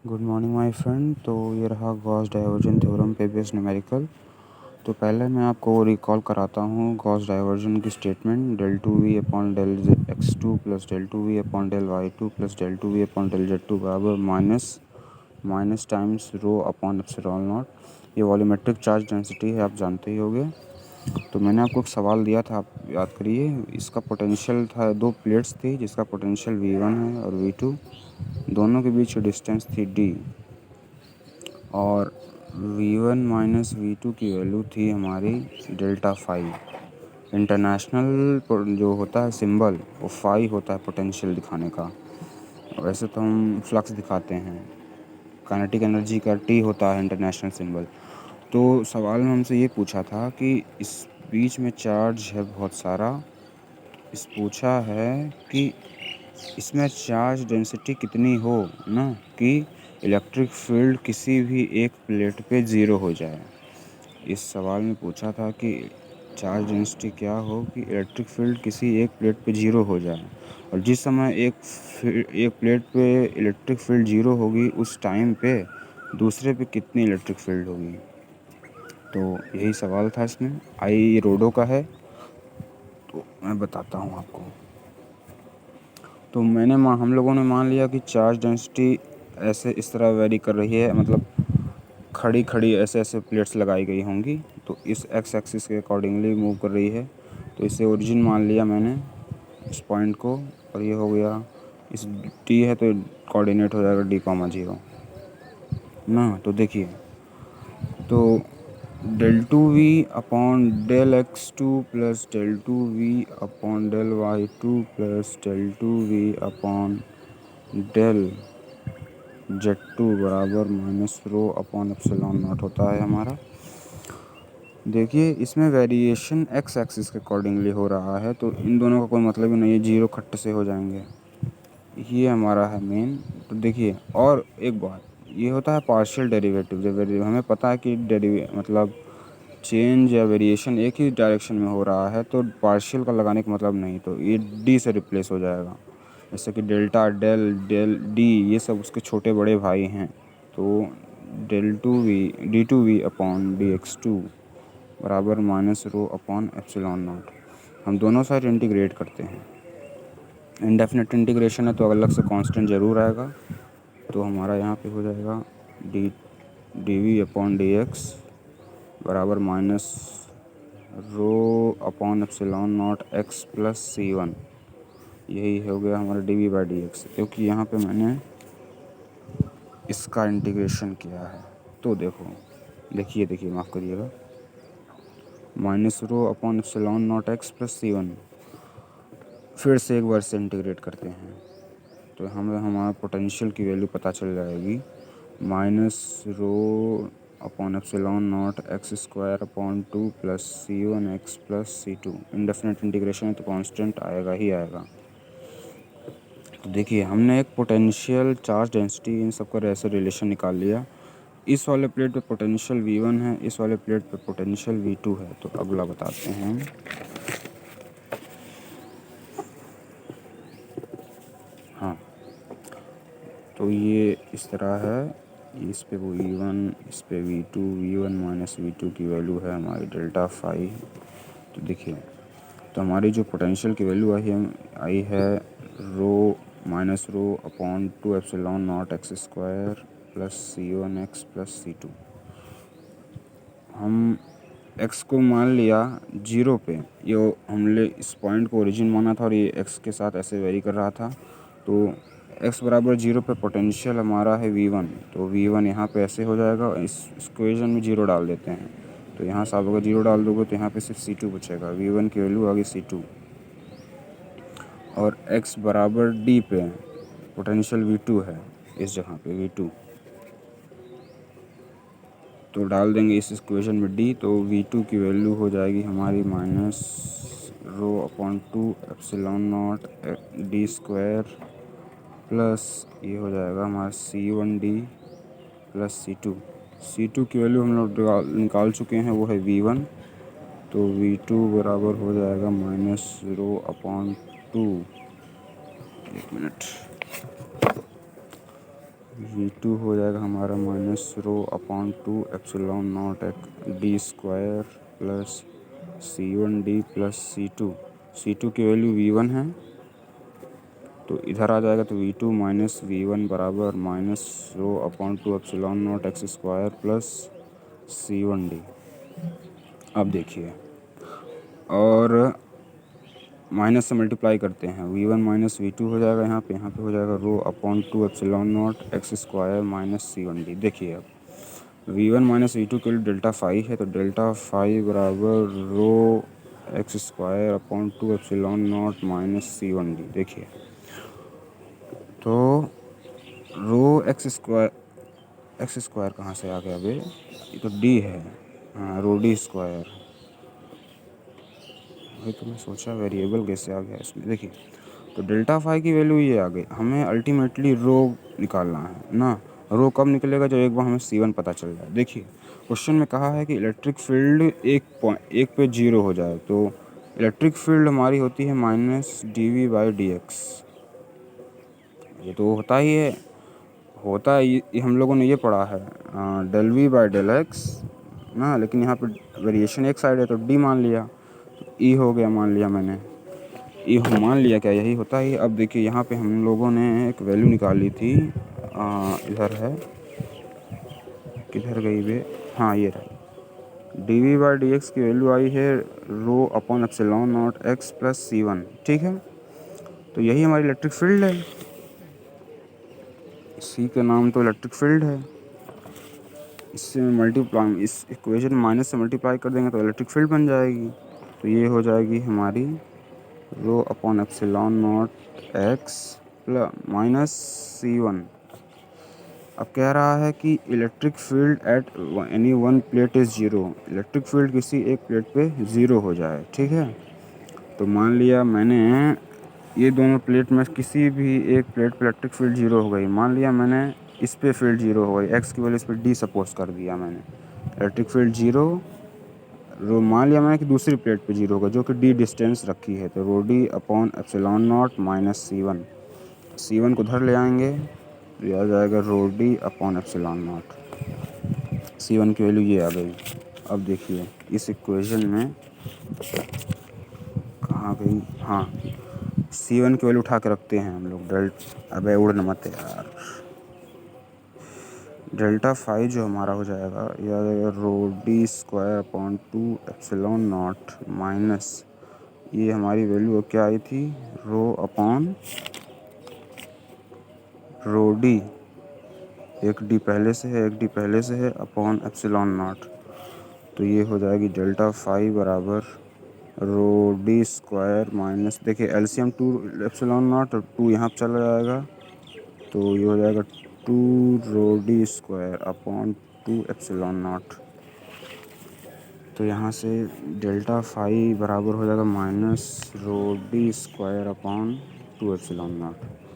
Good morning my friend. तो ये रहा गॉस डाइवर्जन थ्योरम पे बेस्ड न्यूमेरिकल। तो पहले मैं आपको रिकॉल कराता हूँ गॉस डाइवर्जन की statement del two V upon del X two plus del two V upon del Y two plus del two V upon del Z two बराबर minus minus times rho upon epsilon naught. ये volumetric charge density है, आप जानते ही होंगे। तो मैंने आपको एक सवाल दिया था, आप याद करिए। इसका पोटेंशियल था, दो प्लेट्स थी जिसका पोटेंशियल V1 है और V2, दोनों के बीच डिस्टेंस थी D, और V1 माइनस V2 की वैल्यू थी हमारी डेल्टा फाई। इंटरनेशनल जो होता है सिंबल वो फाई होता है पोटेंशियल दिखाने का। वैसे तो हम फ्लक्स दिखाते हैं, काइनेटिक एनर्जी का T होता है इंटरनेशनल सिंबल। तो सवाल में हमसे ये पूछा था कि इस बीच में चार्ज है बहुत सारा। इस पूछा है कि इसमें चार्ज डेंसिटी कितनी हो ना, कि इलेक्ट्रिक फील्ड किसी भी एक प्लेट पे ज़ीरो हो जाए। इस सवाल में पूछा था कि चार्ज डेंसिटी क्या हो कि इलेक्ट्रिक फील्ड किसी एक प्लेट पे ज़ीरो हो जाए, और जिस समय एक प्लेट पे इलेक्ट्रिक फील्ड ज़ीरो होगी उस टाइम पे दूसरे पे कितनी इलेक्ट्रिक फील्ड होगी। तो यही सवाल था इसमें। आई रोडो का है, तो मैं बताता हूँ आपको। तो हम लोगों ने मान लिया कि चार्ज डेंसिटी ऐसे इस तरह वेरी कर रही है, मतलब खड़ी खड़ी ऐसे ऐसे प्लेट्स लगाई गई होंगी, तो इस एक्स एक्सिस के अकॉर्डिंगली मूव कर रही है। तो इसे ओरिजिन मान लिया मैंने इस पॉइंट को, और ये हो गया इस टी है तो कोऑर्डिनेट हो जाएगा D, 0 ना। तो देखिए, तो del two V upon del X two plus del two V upon del Y two plus del two V upon del Z two बराबर minus rho upon epsilon naught होता है हमारा। देखिए, इसमें वेरिएशन एक्स एक्सिस के accordingly हो रहा है, तो इन दोनों का कोई मतलब ही नहीं है, जीरो खट्ट से हो जाएंगे। ये हमारा है मेन। तो देखिए, और एक बात ये होता है पार्शियल डेरिवेटिव। जब हमें पता है कि मतलब चेंज या वेरिएशन एक ही डायरेक्शन में हो रहा है, तो पार्शियल का लगाने का मतलब नहीं, तो ये डी से रिप्लेस हो जाएगा। जैसे कि डेल्टा, डेल, डेल डी, ये सब उसके छोटे बड़े भाई हैं। तो del two V D two V upon D X two बराबर minus rho upon epsilon naught. हम दोनों साइड इंटीग्रेट करते हैं। इनडेफिनेट इंटीग्रेशन है तो अलग से कांस्टेंट ज़रूर आएगा। तो हमारा यहाँ पे हो जाएगा D V upon D X बराबर minus rho upon epsilon naught X plus C1। यही हो गया हमारा D V by D X, क्योंकि यहाँ पे मैंने इसका इंटीग्रेशन किया है। तो देखिए माफ़ करिएगा, minus rho upon epsilon naught X plus C1। फिर से एक बार से इंटीग्रेट करते हैं तो हमें हमारा पोटेंशियल की वैल्यू पता चल जाएगी, minus rho upon epsilon naught X square upon 2 plus C1 X plus C2। Indefinite integration है तो कांस्टेंट आएगा ही आएगा। तो देखिए, हमने एक पोटेंशियल, चार्ज डेंसिटी, इन सब का ऐसे रिलेशन निकाल लिया। इस वाले प्लेट पे पोटेंशियल V1 है, इस वाले प्लेट पे पोटेंशियल V2 है। तो अगला बताते हैं। हाँ, तो ये इस तरह है, इस पे V1, इस पे V2, V1 माइनस V2 की वैल्यू है हमारी डेल्टा फाई। तो देखिए, तो हमारी जो पोटेंशियल की वैल्यू आई है rho minus rho upon 2 epsilon naught X square plus C1 X plus C2। हम x को मान लिया 0 पे, ये हमने इस पॉइंट को ओरिजिन माना था और ये x के साथ ऐसे वेरी कर रहा था। तो x बराबर 0 पे पोटेंशियल हमारा है V1, तो V1 यहाँ पे ऐसे हो जाएगा। इस इक्वेशन में 0 डाल देते हैं, तो यहाँ से आप अगर 0 डाल दोगे तो यहाँ पे सिर्फ C2 बचेगा। V1 की वैल्यू आ गई C2, और x बराबर D पे पोटेंशियल V2 है, इस जगह पे V2, तो डाल देंगे इस इक्वेशन में D। तो V2 की वैल्यू हो जाएगी हमारी minus rho upon 2 epsilon not D square plus ये हो जाएगा हमारा C1D प्लस C2 की वैल्यू हम लोग निकाल चुके हैं, वो है V1। तो V2 बराबर हो जाएगा माइनस रो अपॉन 2, एक मिनट, V2 हो जाएगा हमारा minus rho upon 2 epsilon not D square plus C1D plus C2 की वैल्यू V1 है, तो इधर आ जाएगा, तो V2 माइनस V1 बराबर minus rho upon 2 epsilon naught X square plus C1D। अब देखिए, और माइनस से मल्टीप्लाई करते हैं, V1 माइनस V2 हो जाएगा यहाँ पे हो जाएगा रो upon 2 epsilon naught X square minus C1D। देखिए अब V1 माइनस V2 के लिए डेल्टा फाई है, तो डेल्टा फाई बराबर rho X square upon 2 epsilon naught minus C1D। देखिए तो रो एक्स स्क्वायर कहाँ से आ गया बे, ये तो डी है, हाँ रो डी स्क्वायर। वही तो मैं सोचा वेरिएबल कैसे आ गया इसमें। देखिए तो डेल्टा फाई की वैल्यू ये आ गई, हमें अल्टीमेटली रो निकालना है ना। रो कब निकलेगा, जब एक बार हमें C1 पता चल जाए। देखिए क्वेश्चन में कहा है कि इलेक्ट्रिक फील्ड एक पे 0 हो जाए, तो इलेक्ट्रिक फील्ड हमारी होती है माइनस dV/dx। ये तो होता है ये हम लोगों ने ये पढ़ा है डेल V/डेल x ना, लेकिन यहाँ पे वेरिएशन एक साइड है तो डी मान लिया, तो ई हो गया, मान लिया मैंने ई मान लिया, क्या यही होता है। अब देखिए यहाँ पे हम लोगों ने एक वैल्यू निकाली थी, इधर है, किधर गई वे, हाँ ये रही, dV/dx की वैल्यू आई है रो upon epsilon naught X plus C1। ठीक है, तो यही हमारी इलेक्ट्रिक फील्ड है, सी का नाम तो इलेक्ट्रिक फील्ड है। इससे मल्टीप्लाई, इस इक्वेशन माइनस से मल्टीप्लाई कर देंगे तो इलेक्ट्रिक फील्ड बन जाएगी, तो ये हो जाएगी हमारी रो upon epsilon naught X plus minus C1। अब कह रहा है कि electric field at any one plate is zero, electric field किसी एक प्लेट पे ज़ीरो हो जाए। ठीक है, तो मान लिया मैंने ये दोनों प्लेट में किसी भी एक प्लेट पे इलेक्ट्रिक फील्ड ज़ीरो हो गई, मान लिया मैंने इस पे फील्ड ज़ीरो हो गई, एक्स की वैल्यू इस पर डी सपोज कर दिया मैंने, इलेक्ट्रिक फील्ड ज़ीरो, रो मान लिया मैंने कि दूसरी प्लेट पे जीरो होगा जो कि डी डिस्टेंस रखी है, तो rho D upon epsilon naught minus C1 को उधर ले आएंगे तो ये आ जाएगा rho D upon epsilon naught. C1 की वैल्यू ये आ गई। अब देखिए इस इक्वेशन में कहाँ गई, हाँ C1 की वैल्यू उठा के रखते हैं हम लोग, अबे उड़ मत यार, डेल्टा फाई जो हमारा हो जाएगा ये आ जाएगा rho D square upon 2 epsilon naught minus, ये हमारी वैल्यू क्या आई थी, रो अपॉन रो डी, एक डी पहले से है अपॉन एप्सिलॉन नॉट, तो ये हो जाएगी डेल्टा फाई बराबर रो डी स्क्वायर माइनस, देखिए एलसीएम 2 एप्सिलॉन नॉट और 2 यहाँ पर चला जाएगा, तो ये हो जाएगा 2 rho D square upon 2 epsilon naught. तो यहाँ से डेल्टा फाई बराबर हो जाएगा minus rho D square upon 2 epsilon not.